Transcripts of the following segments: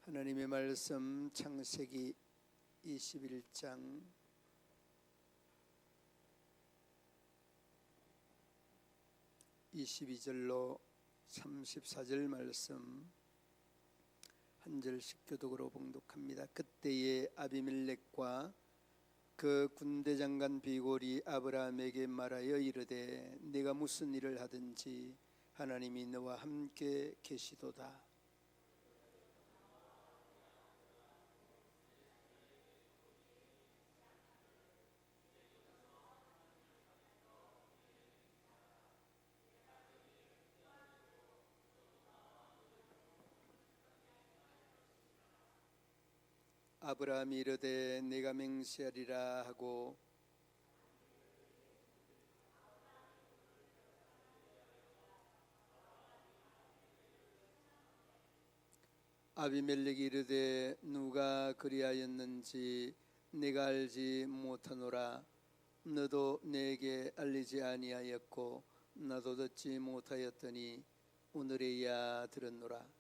하나님의 말씀 창세기 21장 22절로 34절 말씀 한 절씩 교독으로 봉독합니다. 그때에 아비멜렉과 그 군대장관 비골이 아브라함에게 말하여 이르되 네가 무슨 일을 하든지 하나님이 너와 함께 계시도다. 아브라함이 이르되 내가 맹세하리라 하고 아비멜렉이 이르되 누가 그리하였는지 내가 알지 못하노라. 너도 내게 알리지 아니하였고 나도 듣지 못하였더니 오늘에야 들었노라.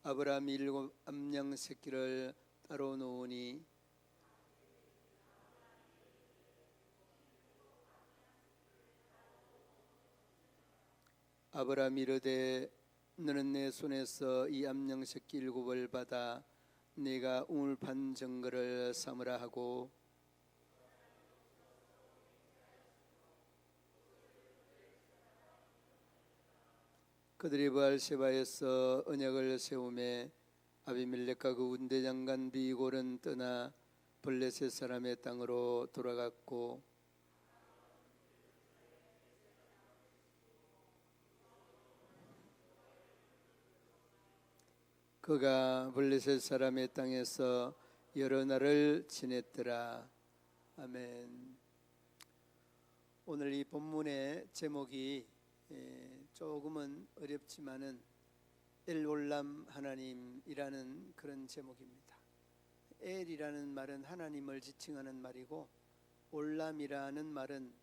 아브라함이 7 암양 새끼를 따로 놓으니 아브라함이 이르되 너는 내 손에서 이 암양 새끼 7을 받아 내가 우물 판 정거를 삼으라 하고 그들이 브알세바에서 언약을 세우매 아비멜렉과 그 군대장관 비골은 떠나 블레셋 사람의 땅으로 돌아갔고 그가 블레셋 사람의 땅에서 여러 날을 지냈더라. 아멘. 오늘 이 본문의 제목이 조금은 어렵지만은 엘올람 하나님이라는 그런 제목입니다. 엘이라는 말은 하나님을 지칭하는 말이고 올람이라는 말은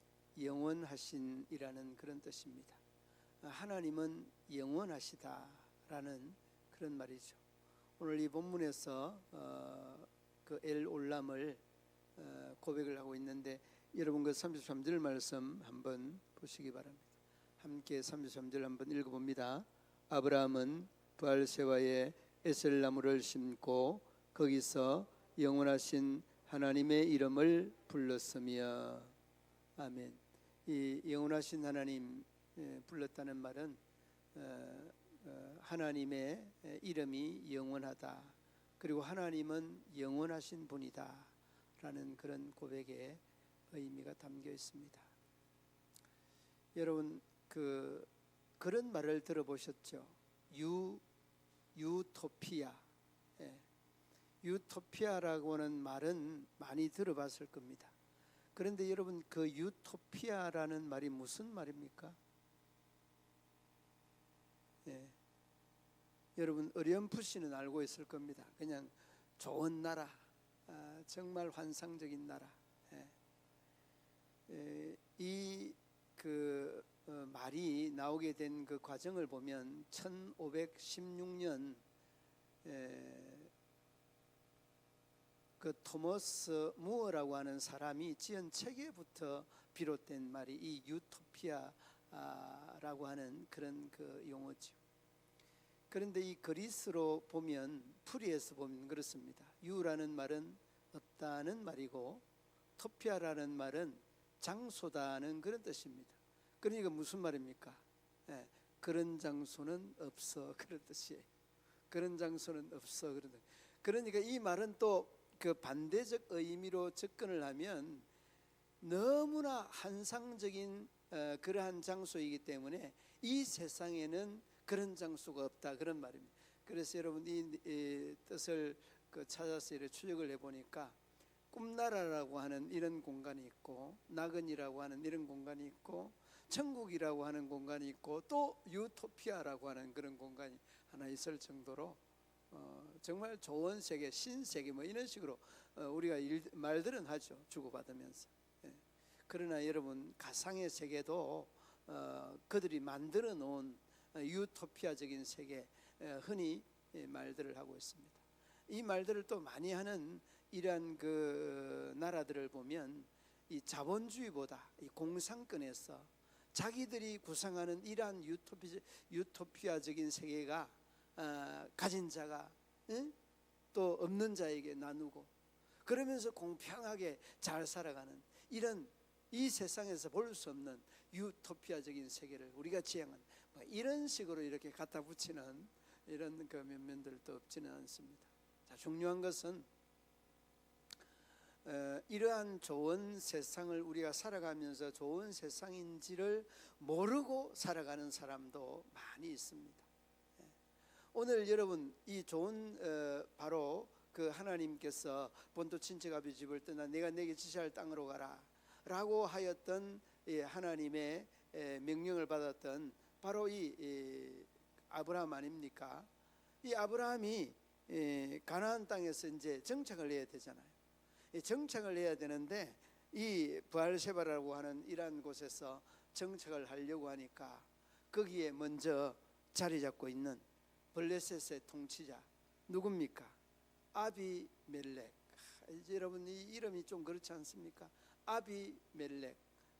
영원하신이라는 그런 뜻입니다. 하나님은 영원하시다라는 그런 말이죠. 오늘 이 본문에서 그 엘올람을 고백을 하고 있는데 여러분 그 33절 말씀 한번 보시기 바랍니다. 함께 33절 한번 읽어봅니다. 아브라함은 브알세바에 에셀나무를 심고 거기서 영원하신 하나님의 이름을 불렀으며 아멘. 이 영원하신 하나님 불렀다는 말은 하나님의 이름이 영원하다. 그리고 하나님은 영원하신 분이다 라는 그런 고백의 의미가 담겨 있습니다. 여러분 그런 말을 들어보셨죠? 유토피아. 유토피아라고 하는 말은 많이 들어봤을 겁니다. 그런데 여러분 그 유토피아라는 말이 무슨 말입니까? 여러분 어렴풋이는 알고 있을 겁니다. 그냥 좋은 나라, 정말 환상적인 나라. 이 말이 나오게 된 그 과정을 보면 1516년 그 토머스 무어라고 하는 사람이 지은 책에부터 비롯된 말이 이 유토피아라고 하는 그런 그 용어죠. 그런데 이 그리스로 보면 풀이해서 보면 그렇습니다. 유라는 말은 없다는 말이고 토피아라는 말은 장소다는 그런 뜻입니다. 그러니까 무슨 말입니까? 그런 장소는 없어 그런 뜻이에요. 그런 장소는 없어 그런 뜻. 그러니까 이 말은 또 그 반대적 의미로 접근을 하면 너무나 환상적인 그러한 장소이기 때문에 이 세상에는 그런 장소가 없다 그런 말입니다. 그래서 여러분 이 뜻을 찾아서 이렇게 추적을 해보니까 꿈나라라고 하는 이런 공간이 있고 나그니라고 하는 이런 공간이 있고 천국이라고 하는 공간이 있고 또 유토피아라고 하는 그런 공간이 하나 있을 정도로 정말 좋은 세계, 신세계 뭐 이런 식으로 우리가 말들은 하죠. 주고받으면서. 그러나 여러분, 가상의 세계도 그들이 만들어 놓은 유토피아적인 세계, 흔히 말들을 하고 있습니다. 이 말들을 또 많이 하는 이러한 그 나라들을 보면 이 자본주의보다 이 공산권에서 자기들이 구상하는 이러한 유토피아적인 세계가 가진 자가 또 없는 자에게 나누고, 그러면서 공평하게 잘 살아가는 이런, 이 세상에서 볼 수 없는 유토피아적인 세계를 우리가 지향하는, 이런 식으로 이렇게 갖다 붙이는 이런 그 면면들도 없지는 않습니다. 자, 중요한 것은 이러한 좋은 세상을 우리가 살아가면서 좋은 세상인지를 모르고 살아가는 사람도 많이 있습니다. 오늘 여러분, 이 좋은 바로 그 하나님께서 본토 친척아비 집을 떠나 내가 내게 지시할 땅으로 가라 라고 하였던 하나님의 명령을 받았던 바로 이 아브라함 아닙니까? 이 아브라함이 가나안 땅에서 이제 정착을 해야 되잖아요. 정착을 해야 되는데 이 브알세바라고 하는 이러한 곳에서 정착을 하려고 하니까 거기에 먼저 자리 잡고 있는 블레셋의 통치자 누굽니까? 아비멜렉. 여러분, 이 이름이 좀 그렇지 않습니까? 아비멜렉.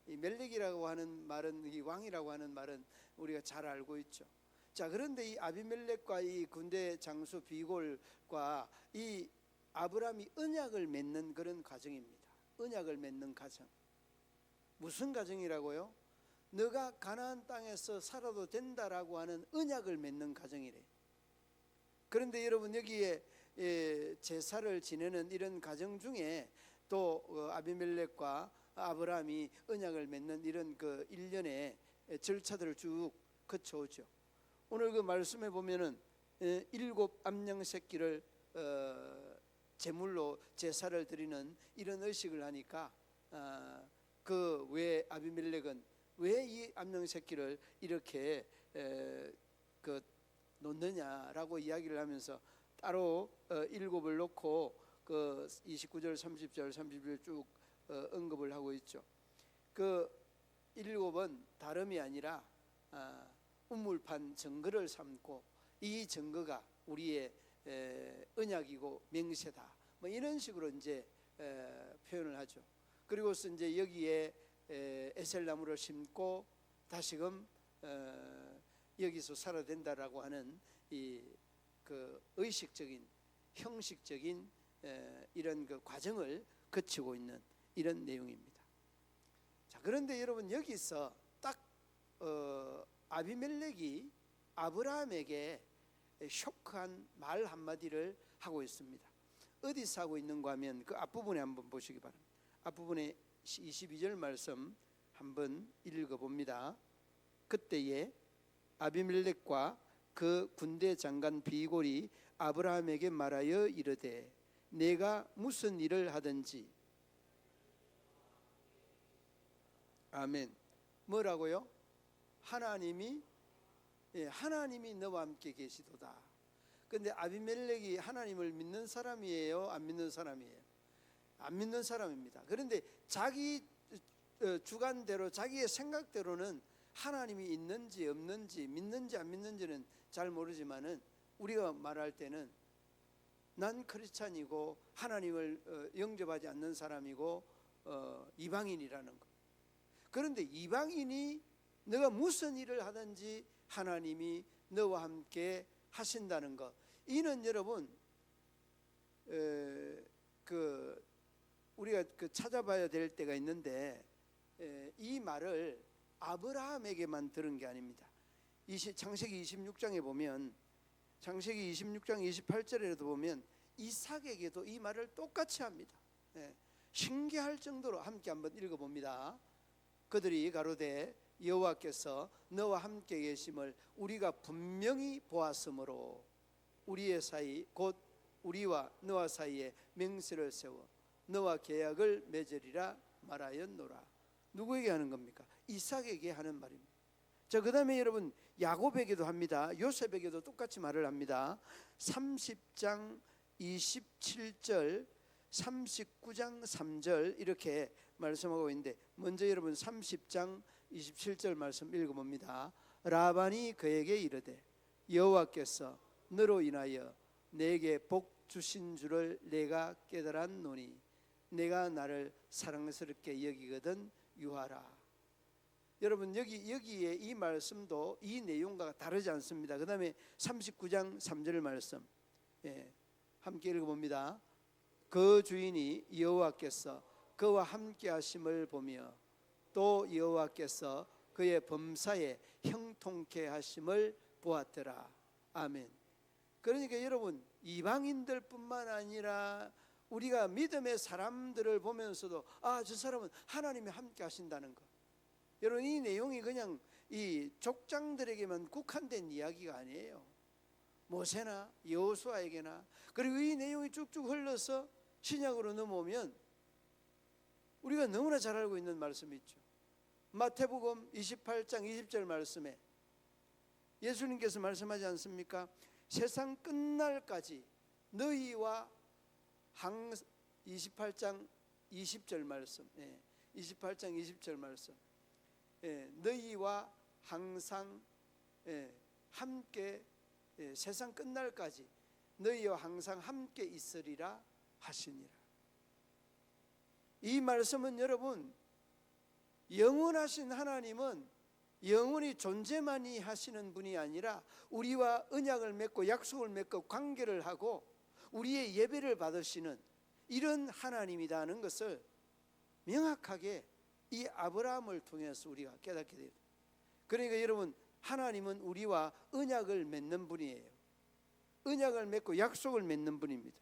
이 멜렉이라고 하는 말은, 이 왕이라고 하는 말은 우리가 잘 알고 있죠. 자, 그런데 이 아비멜렉과 이 군대 장수 비골과 이 아브라함이 언약을 맺는 그런 과정입니다. 언약을 맺는 과정. 무슨 과정이라고요? 너가 가나안 땅에서 살아도 된다라고 하는 언약을 맺는 과정이래. 그런데 여러분, 여기에 제사를 지내는 이런 과정 중에 또 아비멜렉과 아브라함이 언약을 맺는 이런 그 일련의 절차들을 쭉 거쳐오죠. 오늘 그 말씀에 보면은 7 암양 새끼를 제물로 제사를 드리는 이런 의식을 하니까 그 왜 아비멜렉은 왜 이 암양 새끼를 이렇게 그 놓느냐라고 이야기를 하면서 따로 7을 놓고 그 29절 30절 31절 쭉 언급을 하고 있죠. 그 7은 다름이 아니라 우물판 증거를 삼고 이 증거가 우리의 언약이고 명세다, 뭐 이런 식으로 이제 표현을 하죠. 그리고서 이제 여기에 에셀나무를 심고 다시금 여기서 살아야 된다라고 하는 이 그 의식적인 형식적인 이런 그 과정을 거치고 있는 이런 내용입니다. 자, 그런데 여러분, 여기서 딱 아비멜렉이 아브라함에게 쇼크한 말 한마디를 하고 있습니다. 어디서 하고 있는가 하면 그 앞부분에 한번 보시기 바랍니다. 앞부분에 22절 말씀 한번 읽어봅니다. 그때에 아비멜렉과 그 군대 장관 비골이 아브라함에게 말하여 이르되 내가 무슨 일을 하든지. 아멘. 뭐라고요? 하나님이 너와 함께 계시도다. 그런데 아비멜렉이 하나님을 믿는 사람이에요, 안 믿는 사람이에요? 안 믿는 사람입니다. 그런데 자기 주관대로, 자기의 생각대로는 하나님이 있는지 없는지, 믿는지 안 믿는지는 잘 모르지만은 우리가 말할 때는 난 크리스찬이고 하나님을 영접하지 않는 사람이고 이방인이라는 것. 그런데 이방인이 너가 무슨 일을 하든지 하나님이 너와 함께 하신다는 것, 이는 여러분 우리가 찾아봐야 될 때가 있는데 이 말을 아브라함에게만 들은 게 아닙니다. 창세기 26장에 보면, 창세기 26장 28절에도 보면 이삭에게도 이 말을 똑같이 합니다. 신기할 정도로 함께 한번 읽어봅니다. 그들이 가로되 여호와께서 너와 함께 계심을 우리가 분명히 보았으므로 우리의 사이 곧 우리와 너와 사이에 맹세를 세워 너와 계약을 맺으리라 말하였노라. 누구에게 하는 겁니까? 이삭에게 하는 말입니다. 자, 그 다음에 여러분 야곱에게도 합니다. 요셉에게도 똑같이 말을 합니다. 30장 27절 39장 3절 이렇게 말씀하고 있는데, 먼저 여러분 30장 27절 말씀 읽어봅니다. 라반이 그에게 이르되 여호와께서 너로 인하여 내게 복 주신 줄을 내가 깨달았노니 내가 나를 사랑스럽게 여기거든 유하라. 여러분 여기에 이 말씀도 이 내용과 다르지 않습니다. 그 다음에 39장 3절 말씀, 함께 읽어봅니다. 그 주인이 여호와께서 그와 함께 하심을 보며 또 여호와께서 그의 범사에 형통케 하심을 보았더라. 아멘. 그러니까 여러분, 이방인들뿐만 아니라 우리가 믿음의 사람들을 보면서도 저 사람은 하나님이 함께 하신다는 것. 여러분, 이 내용이 그냥 이 족장들에게만 국한된 이야기가 아니에요. 모세나 여호수아에게나, 그리고 이 내용이 쭉쭉 흘러서 신약으로 넘어오면 우리가 너무나 잘 알고 있는 말씀이 있죠. 마태복음 28장 20절 말씀에 예수님께서 말씀하지 않습니까? 세상 끝날까지 너희와 28장 20절 말씀, 28장 20절 말씀, 너희와 항상 함께, 세상 끝날까지 너희와 항상 함께 있으리라 하시니라. 이 말씀은 여러분, 영원하신 하나님은 영원히 존재만이 하시는 분이 아니라 우리와 언약을 맺고 약속을 맺고 관계를 하고 우리의 예배를 받으시는 이런 하나님이라는 것을 명확하게 이 아브라함을 통해서 우리가 깨닫게 됩니다. 그러니까 여러분, 하나님은 우리와 언약을 맺는 분이에요. 언약을 맺고 약속을 맺는 분입니다.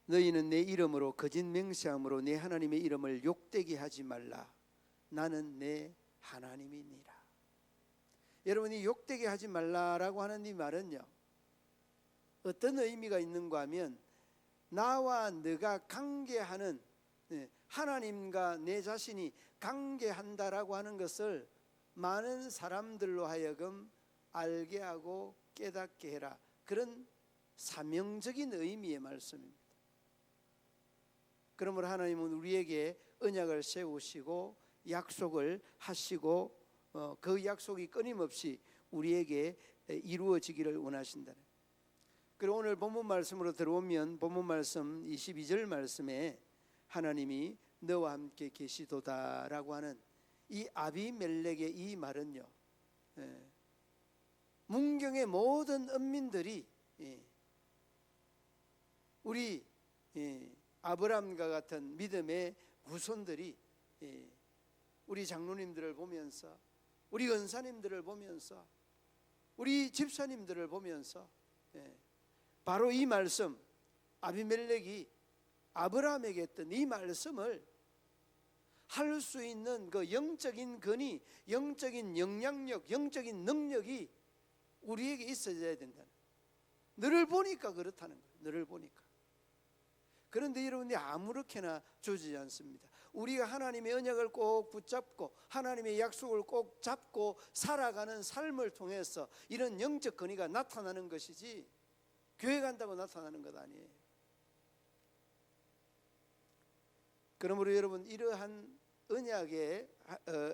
너희는 내 이름으로 거짓 맹세함으로 내 하나님의 이름을 욕되게 하지 말라. 나는 내 하나님이니라. 여러분이 욕되게 하지 말라라고 하는 이 말은요, 어떤 의미가 있는가 하면 나와 너가 관계하는, 하나님과 내 자신이 관계한다라고 하는 것을 많은 사람들로 하여금 알게 하고 깨닫게 해라. 그런 사명적인 의미의 말씀입니다. 그러므로 하나님은 우리에게 언약을 세우시고 약속을 하시고 그 약속이 끊임없이 우리에게 이루어지기를 원하신다. 그리고 오늘 본문 말씀으로 들어오면 본문 말씀 22절 말씀에 하나님이 너와 함께 계시도다라고 하는 이 아비멜렉의 이 말은요, 문경의 모든 언민들이 우리 아브라함과 같은 믿음의 후손들이 우리 장로님들을 보면서, 우리 은사님들을 보면서, 우리 집사님들을 보면서 바로 이 말씀, 아비멜렉이 아브라함에게 했던 이 말씀을 할 수 있는 그 영적인 근이, 영적인 영향력, 영적인 능력이 우리에게 있어야 된다는, 너를 보니까 그렇다는 거예요. 너를 보니까. 그런데 여러분이 아무렇게나 주지 않습니다. 우리가 하나님의 언약을 꼭 붙잡고 하나님의 약속을 꼭 잡고 살아가는 삶을 통해서 이런 영적 근위가 나타나는 것이지 교회 간다고 나타나는 것 아니에요. 그러므로 여러분, 이러한 언약의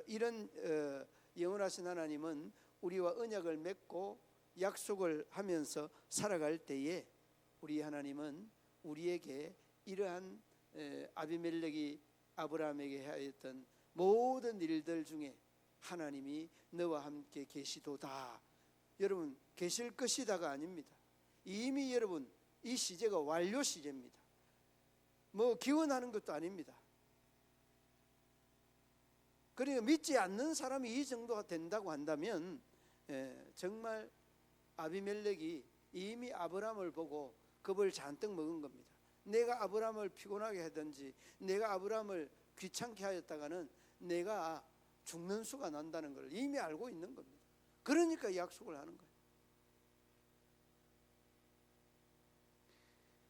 이런 영원하신 하나님은 우리와 언약을 맺고 약속을 하면서 살아갈 때에 우리 하나님은 우리에게 이러한 아비멜렉이 아브라함에게 하였던 모든 일들 중에 하나님이 너와 함께 계시도다, 여러분 계실 것이다가 아닙니다. 이미 여러분 이 시제가 완료 시제입니다. 뭐 기원하는 것도 아닙니다. 그러니까 믿지 않는 사람이 이 정도가 된다고 한다면 정말 아비멜렉이 이미 아브라함을 보고 겁을 잔뜩 먹은 겁니다. 내가 아브라함을 피곤하게 하든지 내가 아브라함을 귀찮게 하였다가는 내가 죽는 수가 난다는 걸 이미 알고 있는 겁니다. 그러니까 약속을 하는 거예요.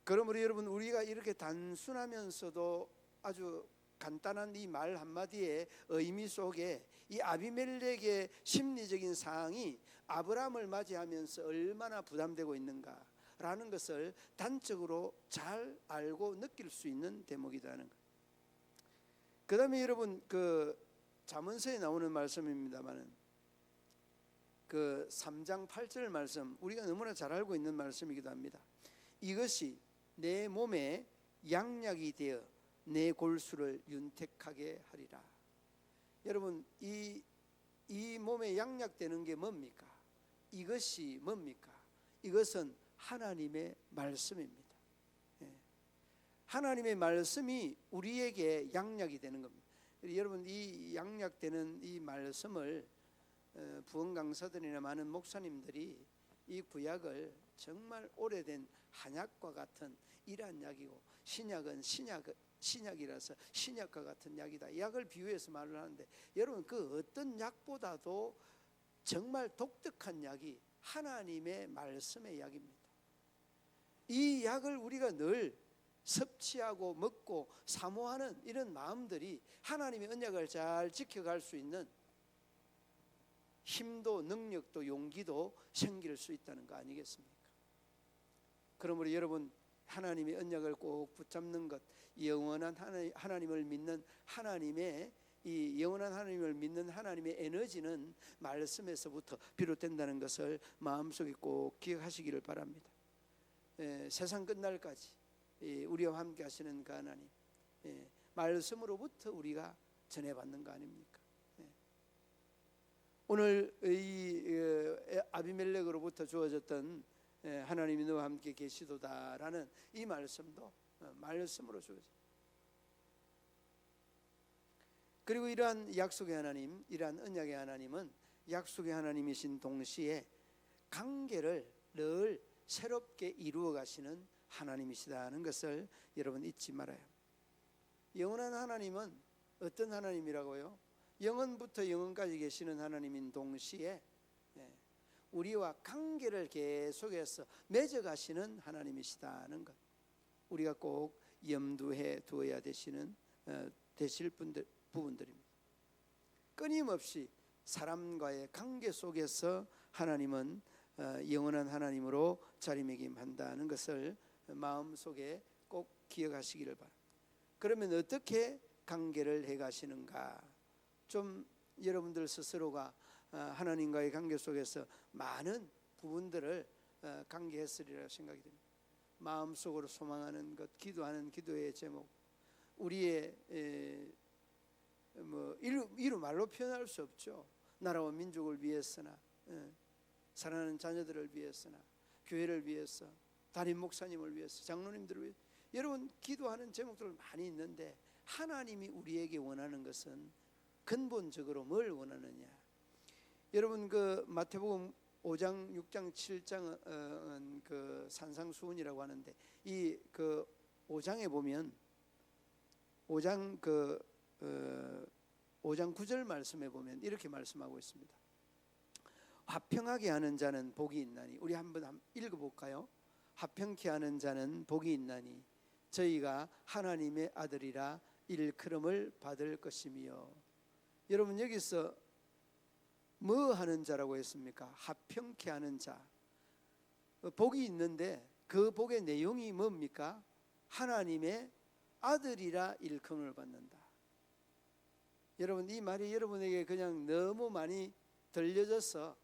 그러므로 여러분, 우리가 이렇게 단순하면서도 아주 간단한 이 말 한마디의 의미 속에 이 아비멜렉의 심리적인 상황이 아브라함을 맞이하면서 얼마나 부담되고 있는가, 라는 것을 단적으로 잘 알고 느낄 수 있는 대목이라는 것. 그 다음에 여러분 그 잠언서에 나오는 말씀입니다만은 그 3장 8절 말씀, 우리가 너무나 잘 알고 있는 말씀이기도 합니다. 이것이 내 몸에 양약이 되어 내 골수를 윤택하게 하리라. 여러분 이 몸에 양약되는 게 뭡니까? 이것이 뭡니까? 이것은 하나님의 말씀입니다. 하나님의 말씀이 우리에게 양약이 되는 겁니다. 여러분 이 양약되는 이 말씀을 부흥 강사들이나 많은 목사님들이 이 구약을 정말 오래된 한약과 같은 이러한 약이고, 신약은 신약이라서 신약과 같은 약이다, 약을 비유해서 말을 하는데, 여러분 그 어떤 약보다도 정말 독특한 약이 하나님의 말씀의 약입니다. 이 약을 우리가 늘 섭취하고 먹고 사모하는 이런 마음들이 하나님의 언약을 잘 지켜갈 수 있는 힘도 능력도 용기도 생길 수 있다는 거 아니겠습니까? 그러므로 여러분 하나님의 언약을 꼭 붙잡는 것, 영원한 하나님을 믿는 하나님의 이 영원한 하나님을 믿는 하나님의 에너지는 말씀에서부터 비롯된다는 것을 마음속에 꼭 기억하시기를 바랍니다. 세상 끝날까지 우리와 함께 하시는 그 하나님, 말씀으로부터 우리가 전해받는 거 아닙니까? 오늘 이 아비멜렉으로부터 주어졌던 하나님이 너와 함께 계시도다라는 이 말씀도 말씀으로 주어져. 그리고 이러한 약속의 하나님, 이러한 언약의 하나님은 약속의 하나님이신 동시에 관계를 늘 새롭게 이루어 가시는 하나님이시다는 것을 여러분 잊지 말아요. 영원한 하나님은 어떤 하나님이라고요? 영원부터 영원까지 계시는 하나님인 동시에 우리와 관계를 계속해서 맺어가시는 하나님이시다는 것, 우리가 꼭 염두해 두어야 되실 부분들입니다. 끊임없이 사람과의 관계 속에서 하나님은 영원한 하나님으로 자리매김한다는 것을 마음속에 꼭 기억하시기를 바랍니다. 그러면 어떻게 관계를 해가시는가? 좀 여러분들 스스로가 하나님과의 관계 속에서 많은 부분들을 관계했으리라 생각이 됩니다. 마음속으로 소망하는 것, 기도하는 기도의 제목, 우리의 이루 말로 표현할 수 없죠. 나라와 민족을 위해서나 사랑하는 자녀들을 위해서나 교회를 위해서, 담임 목사님을 위해서, 장로님들을 위해서 여러분 기도하는 제목들 많이 있는데, 하나님이 우리에게 원하는 것은 근본적으로 뭘 원하느냐? 여러분 그 마태복음 5장, 6장, 7장은 그 산상수훈이라고 하는데, 이 그 5장에 보면 5장 5장 9절 말씀에 보면 이렇게 말씀하고 있습니다. 화평하게 하는 자는 복이 있나니, 우리 한번 읽어볼까요? 화평케 하는 자는 복이 있나니 저희가 하나님의 아들이라 일컬음을 받을 것이며. 여러분 여기서 뭐 하는 자라고 했습니까? 화평케 하는 자. 복이 있는데 그 복의 내용이 뭡니까? 하나님의 아들이라 일컬음을 받는다. 여러분 이 말이 여러분에게 그냥 너무 많이 들려져서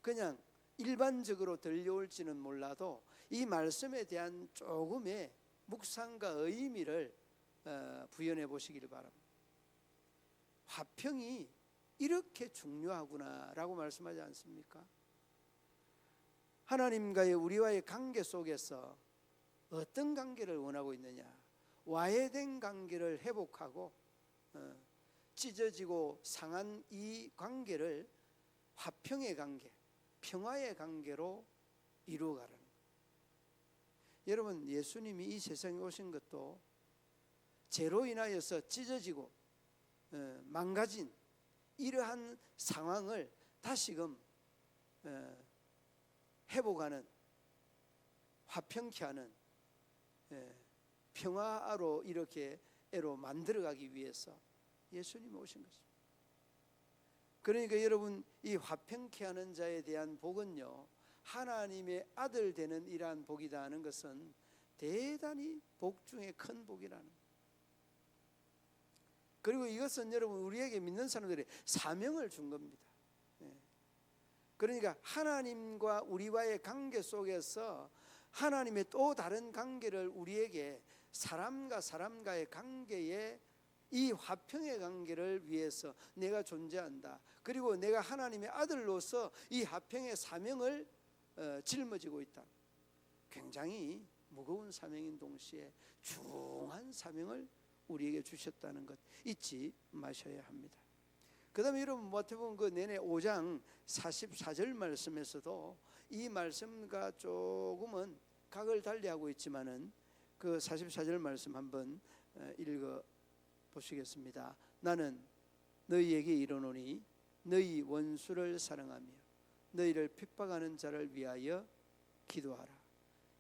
그냥 일반적으로 들려올지는 몰라도 이 말씀에 대한 조금의 묵상과 의미를 부연해 보시기를 바랍니다. 화평이 이렇게 중요하구나라고 말씀하지 않습니까? 하나님과의 우리와의 관계 속에서 어떤 관계를 원하고 있느냐? 와해된 관계를 회복하고 찢어지고 상한 이 관계를 화평의 관계, 평화의 관계로 이루어가라는 거예요. 여러분 예수님이 이 세상에 오신 것도 죄로 인하여서 찢어지고 망가진 이러한 상황을 다시금 회복하는, 화평케 하는, 평화로 이렇게 애로 만들어가기 위해서 예수님이 오신 것입니다. 그러니까 여러분 이 화평케 하는 자에 대한 복은요, 하나님의 아들 되는 이러한 복이다 하는 것은 대단히 복 중에 큰 복이라는 거예요. 그리고 이것은 여러분 우리에게 믿는 사람들이 사명을 준 겁니다. 그러니까 하나님과 우리와의 관계 속에서 하나님의 또 다른 관계를 우리에게 사람과 사람과의 관계에 이 화평의 관계를 위해서 내가 존재한다. 그리고 내가 하나님의 아들로서 이 화평의 사명을 짊어지고 있다. 굉장히 무거운 사명인 동시에 중한 사명을 우리에게 주셨다는 것 잊지 마셔야 합니다. 그 다음에 여러분 마태복음 그 내내 5장 44절 말씀에서도 이 말씀과 조금은 각을 달리하고 있지만은 그 44절 말씀 한번 읽어 보시겠습니다. 나는 너희에게 이르노니 너희 원수를 사랑하며 너희를 핍박하는 자를 위하여 기도하라.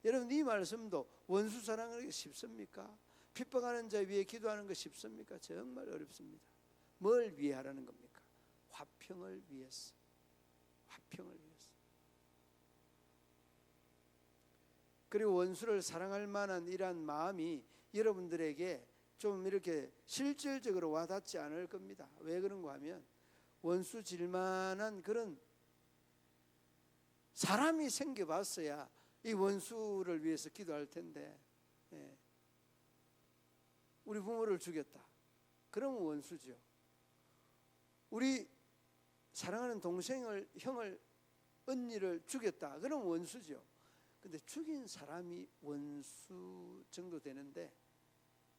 여러분 이 말씀도 원수 사랑하기 쉽습니까? 핍박하는 자 위해 기도하는 거 쉽습니까? 정말 어렵습니다. 뭘 위해 하라는 겁니까? 화평을 위해서. 화평을 위해서. 그리고 원수를 사랑할 만한 이러한 마음이 여러분들에게 좀 이렇게 실질적으로 와닿지 않을 겁니다. 왜 그런가 하면 원수 질만한 그런 사람이 생겨봤어야 이 원수를 위해서 기도할 텐데, 우리 부모를 죽였다. 그러면 원수죠. 우리 사랑하는 동생을, 형을, 언니를 죽였다. 그러면 원수죠. 근데 죽인 사람이 원수 정도 되는데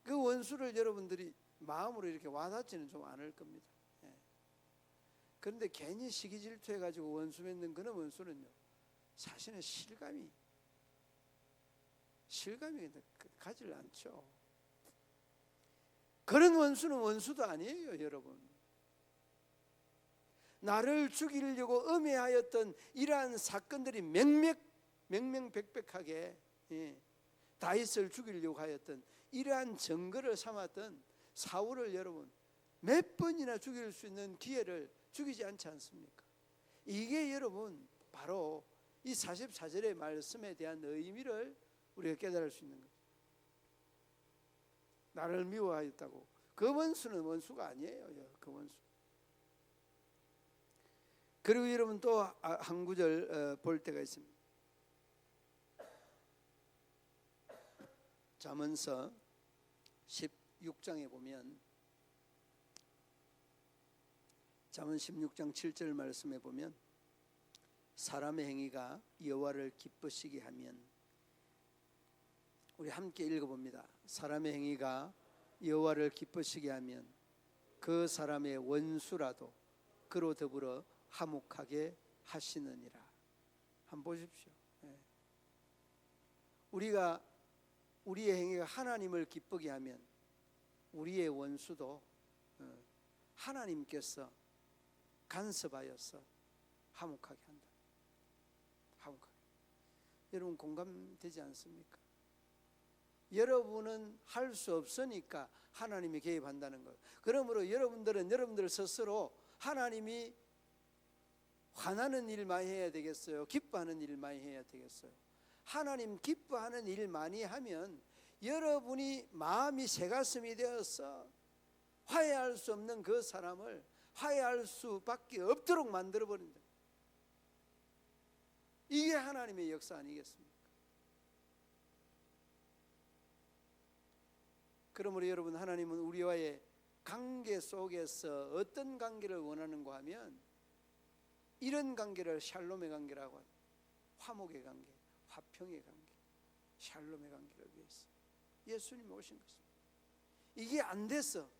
그 원수를 여러분들이 마음으로 이렇게 와닿지는 좀 않을 겁니다. 그런데 괜히 시기 질투해가지고 원수 맺는 그런 원수는요, 사실은 실감이 가질 않죠. 그런 원수는 원수도 아니에요, 여러분. 나를 죽이려고 음해하였던 이러한 사건들이 명명백백하게 다윗을 죽이려고 하였던 이러한 증거를 삼았던 사울을 여러분 몇 번이나 죽일 수 있는 기회를 죽이지 않지 않습니까? 이게 여러분 바로 이 44절의 말씀에 대한 의미를 우리가 깨달을 수 있는 거죠. 나를 미워하였다고. 그 원수는 원수가 아니에요. 그 원수. 그리고 여러분 또 한 구절 볼 때가 있습니다. 잠언서 16장에 보면, 잠언 16장 7절 말씀에 보면 사람의 행위가 여호와를 기쁘시게 하면, 우리 함께 읽어봅니다. 사람의 행위가 여호와를 기쁘시게 하면 그 사람의 원수라도 그로 더불어 화목하게 하시느니라. 한번 보십시오. 우리의 행위가 하나님을 기쁘게 하면 우리의 원수도 하나님께서 간섭하여서 화목하게 한다. 화목하게. 여러분 공감되지 않습니까? 여러분은 할 수 없으니까 하나님이 개입한다는 거예요. 그러므로 여러분들은 여러분들 스스로 하나님이 화나는 일 많이 해야 되겠어요? 기뻐하는 일 많이 해야 되겠어요? 하나님 기뻐하는 일 많이 하면 여러분이 마음이 새가슴이 되어서 화해할 수 없는 그 사람을 화해할 수밖에 없도록 만들어버린다. 이게 하나님의 역사 아니겠습니까? 그러므로 여러분, 하나님은 우리와의 관계 속에서 어떤 관계를 원하는가 하면 이런 관계를 샬롬의 관계라고 합니다. 화목의 관계, 화평의 관계, 샬롬의 관계를 위해서 예수님이 오신 것입니다. 이게 안 돼서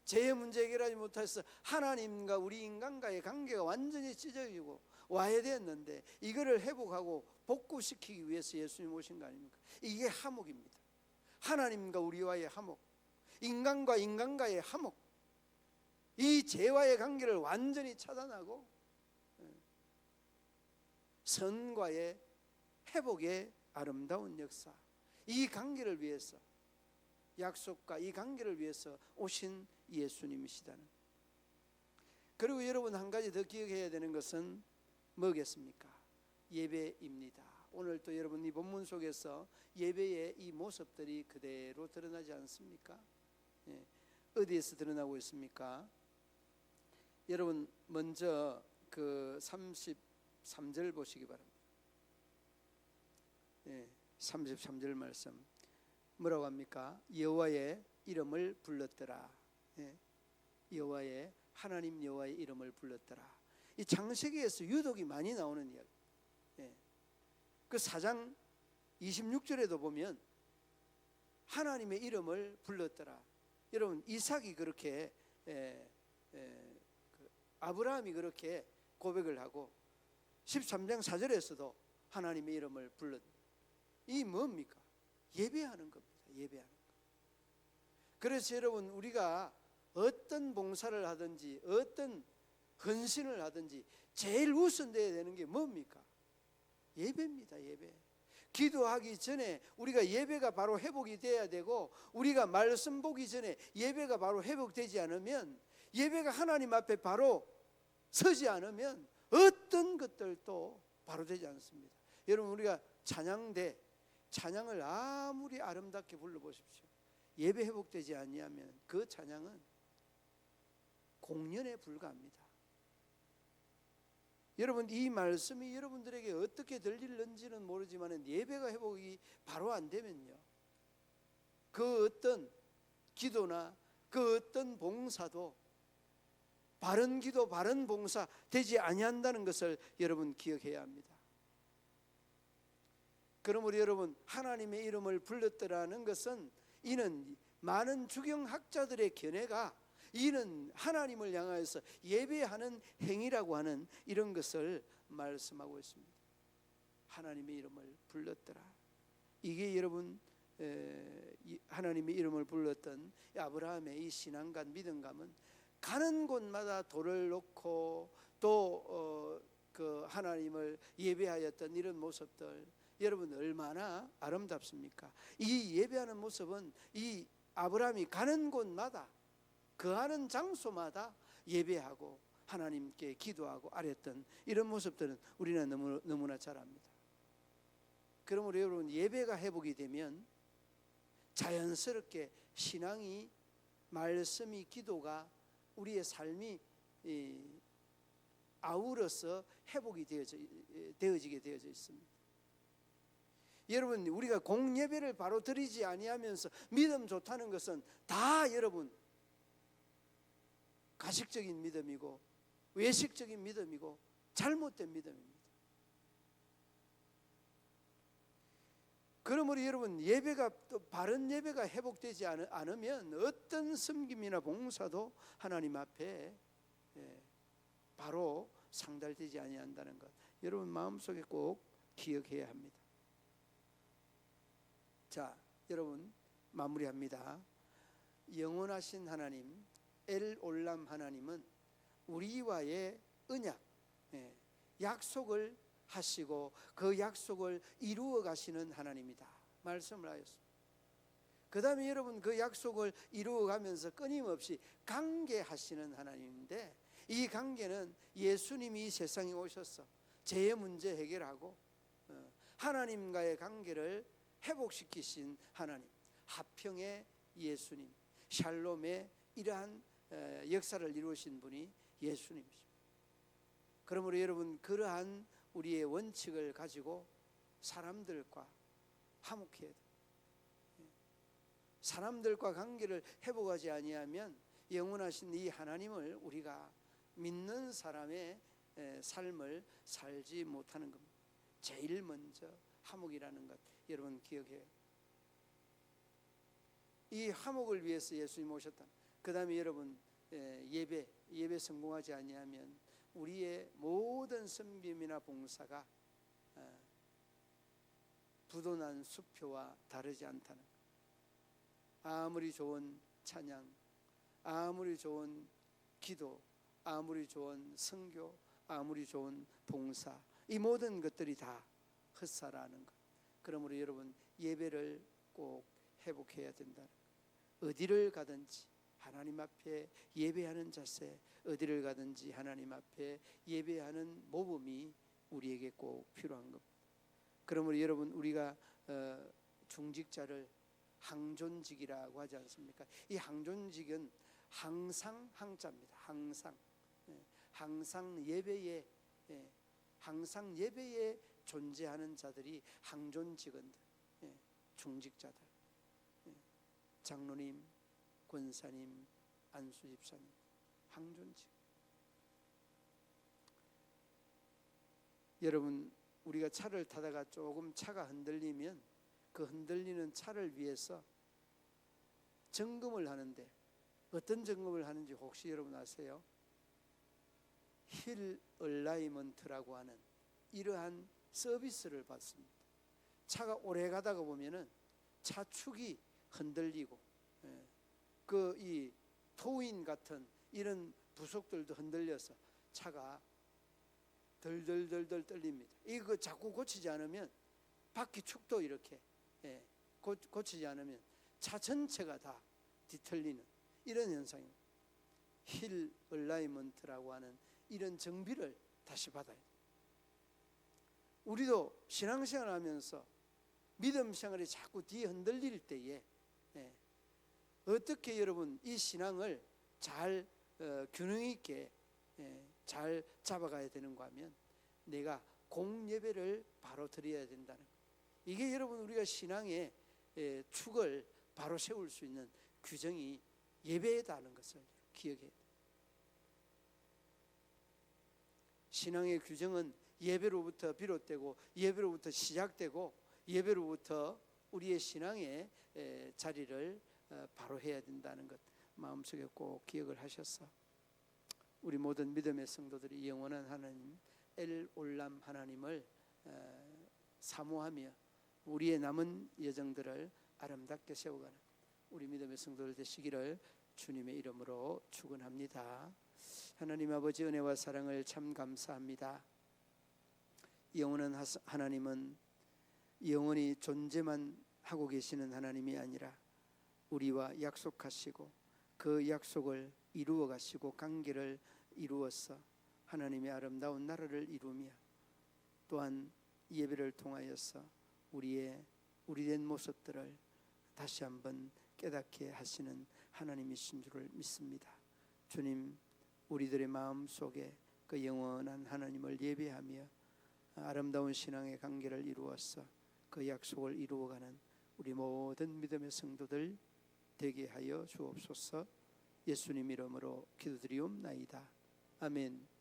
죄의 문제 해결하지 못해서 하나님과 우리 인간과의 관계가 완전히 찢어지고 와해되었는데 이거를 회복하고 복구시키기 위해서 예수님 오신 거 아닙니까? 이게 화목입니다. 하나님과 우리와의 화목, 인간과 인간과의 화목, 이 죄와의 관계를 완전히 차단하고 선과의 회복의 아름다운 역사, 이 관계를 위해서, 약속과 이 관계를 위해서 오신 예수님이시다는. 그리고 여러분 한 가지 더 기억해야 되는 것은 뭐겠습니까? 예배입니다. 오늘 또 여러분 이 본문 속에서 예배의 이 모습들이 그대로 드러나지 않습니까? 예. 어디에서 드러나고 있습니까? 여러분 먼저 그 33절 보시기 바랍니다. 예, 33절 말씀 뭐라고 합니까? 여호와의 이름을 불렀더라. 예, 여호와의 하나님 여호와의 이름을 불렀더라. 이 창세기에서 유독이 많이 나오는 이야기. 예, 그 4장 26절에도 보면 하나님의 이름을 불렀더라. 여러분 이삭이 그렇게 아브라함이 그렇게 고백을 하고 13장 4절에서도 하나님의 이름을 불렀. 이 뭡니까? 예배하는 겁니다. 예배하는 것. 그래서 여러분 우리가 어떤 봉사를 하든지 어떤 헌신을 하든지 제일 우선돼야 되는 게 뭡니까? 예배입니다. 예배. 기도하기 전에 우리가 예배가 바로 회복이 돼야 되고, 우리가 말씀 보기 전에 예배가 바로 회복되지 않으면, 예배가 하나님 앞에 바로 서지 않으면 어떤 것들도 바로 되지 않습니다. 여러분 우리가 찬양을 아무리 아름답게 불러보십시오. 예배 회복되지 아니하면 그 찬양은 공연에 불과합니다. 여러분 이 말씀이 여러분들에게 어떻게 들릴는지는 모르지만 예배가 회복이 바로 안 되면요, 그 어떤 기도나 그 어떤 봉사도 바른 기도 바른 봉사 되지 아니한다는 것을 여러분 기억해야 합니다. 그러므로 여러분 하나님의 이름을 불렀더라는 것은, 이는 많은 주경학자들의 견해가 이는 하나님을 향하여서 예배하는 행위라고 하는 이런 것을 말씀하고 있습니다. 하나님의 이름을 불렀더라. 이게 여러분 하나님의 이름을 불렀던 아브라함의 이 신앙감 믿음감은 가는 곳마다 돌을 놓고 또 그 하나님을 예배하였던 이런 모습들, 여러분 얼마나 아름답습니까? 이 예배하는 모습은 이 아브라함이 가는 곳마다 거하는 장소마다 예배하고 하나님께 기도하고 아뢰었던 이런 모습들은 우리는 너무나 잘 압니다. 그러므로 여러분 예배가 회복이 되면 자연스럽게 신앙이, 말씀이, 기도가 우리의 삶이 아우러서 회복이 되어지게 되어져 있습니다. 여러분 우리가 공예배를 바로 드리지 아니하면서 믿음 좋다는 것은 다 여러분 가식적인 믿음이고 외식적인 믿음이고 잘못된 믿음입니다. 그러므로 여러분 예배가 또 바른 예배가 회복되지 않으면 어떤 섬김이나 봉사도 하나님 앞에 바로 상달되지 아니한다는 것, 여러분 마음속에 꼭 기억해야 합니다. 자, 여러분 마무리합니다. 영원하신 하나님, 엘 올람 하나님은 우리와의 언약, 약속을 하시고 그 약속을 이루어 가시는 하나님이다 말씀을 하였습니다. 그 다음에 여러분 그 약속을 이루어 가면서 끊임없이 관계하시는 하나님인데, 이 관계는 예수님이 이 세상에 오셔서 죄의 문제 해결하고 하나님과의 관계를 회복시키신 하나님, 화평의 예수님, 샬롬의 이러한 역사를 이루신 분이 예수님이십니다. 그러므로 여러분 그러한 우리의 원칙을 가지고 사람들과 화목해야 돼요. 사람들과 관계를 회복하지 아니하면 영원하신 이 하나님을 우리가 믿는 사람의 삶을 살지 못하는 겁니다. 제일 먼저 화목이라는 것 여러분 기억해요. 이 화목을 위해서 예수님 오셨다. 그 다음에 여러분 예배 성공하지 아니하면 우리의 모든 섬김이나 봉사가 부도난 수표와 다르지 않다는 것. 아무리 좋은 찬양, 아무리 좋은 기도, 아무리 좋은 선교, 아무리 좋은 봉사, 이 모든 것들이 다 헛사라는 것. 그러므로 여러분 예배를 꼭 회복해야 된다는 것. 어디를 가든지 하나님 앞에 예배하는 자세, 어디를 가든지 하나님 앞에 예배하는 모범이 우리에게 꼭 필요한 겁니다. 그러므로 여러분, 우리가 중직자를 항존직이라고 하지 않습니까? 이 항존직은 항상 항자입니다. 항상. 항상 예배에 항상 예배에 존재하는 자들이 항존직원들, 중직자들, 장로님, 권사님, 안수집사님, 항존직. 여러분, 우리가 차를 타다가 조금 차가 흔들리면 그 흔들리는 차를 위해서 점검을 하는데, 어떤 점검을 하는지 혹시 여러분 아세요? 힐 얼라이먼트라고 하는 이러한 서비스를 받습니다. 차가 오래 가다가 보면은 차축이 흔들리고, 그 이 토인 같은 이런 부속들도 흔들려서 차가 덜덜덜덜 떨립니다. 이거 자꾸 고치지 않으면 바퀴 축도 이렇게 고치지 않으면 차 전체가 다 뒤틀리는 이런 현상입니다. 힐 얼라이먼트라고 하는 이런 정비를 다시 받아야 돼요. 우리도 신앙생활 하면서 믿음 생활이 자꾸 뒤에 흔들릴 때에 어떻게 여러분 이 신앙을 잘 균형 있게 잘 잡아가야 되는가 하면 내가 공예배를 바로 드려야 된다는 거예요. 이게 여러분 우리가 신앙의 축을 바로 세울 수 있는 규정이 예배다는 것을 기억해야 돼요. 신앙의 규정은 예배로부터 비롯되고 예배로부터 시작되고 예배로부터 우리의 신앙의 자리를 바로 해야 된다는 것 마음속에 꼭 기억을 하셔서 우리 모든 믿음의 성도들이 영원한 하나님 엘 올람 하나님을 사모하며 우리의 남은 여정들을 아름답게 세워가는 우리 믿음의 성도들 되시기를 주님의 이름으로 축원합니다. 하나님 아버지 은혜와 사랑을 참 감사합니다. 영원한 하나님은 영원히 존재만 하고 계시는 하나님이 아니라 우리와 약속하시고 그 약속을 이루어 가시고 관계를 이루어서 하나님의 아름다운 나라를 이루며 또한 예배를 통하여서 우리의 우리된 모습들을 다시 한번 깨닫게 하시는 하나님이신 줄을 믿습니다. 주님, 우리들의 마음 속에 그 영원한 하나님을 예배하며 아름다운 신앙의 관계를 이루어서 그 약속을 이루어가는 우리 모든 믿음의 성도들 되게 하여 주옵소서. 예수님 이름으로 기도드리옵나이다. 아멘.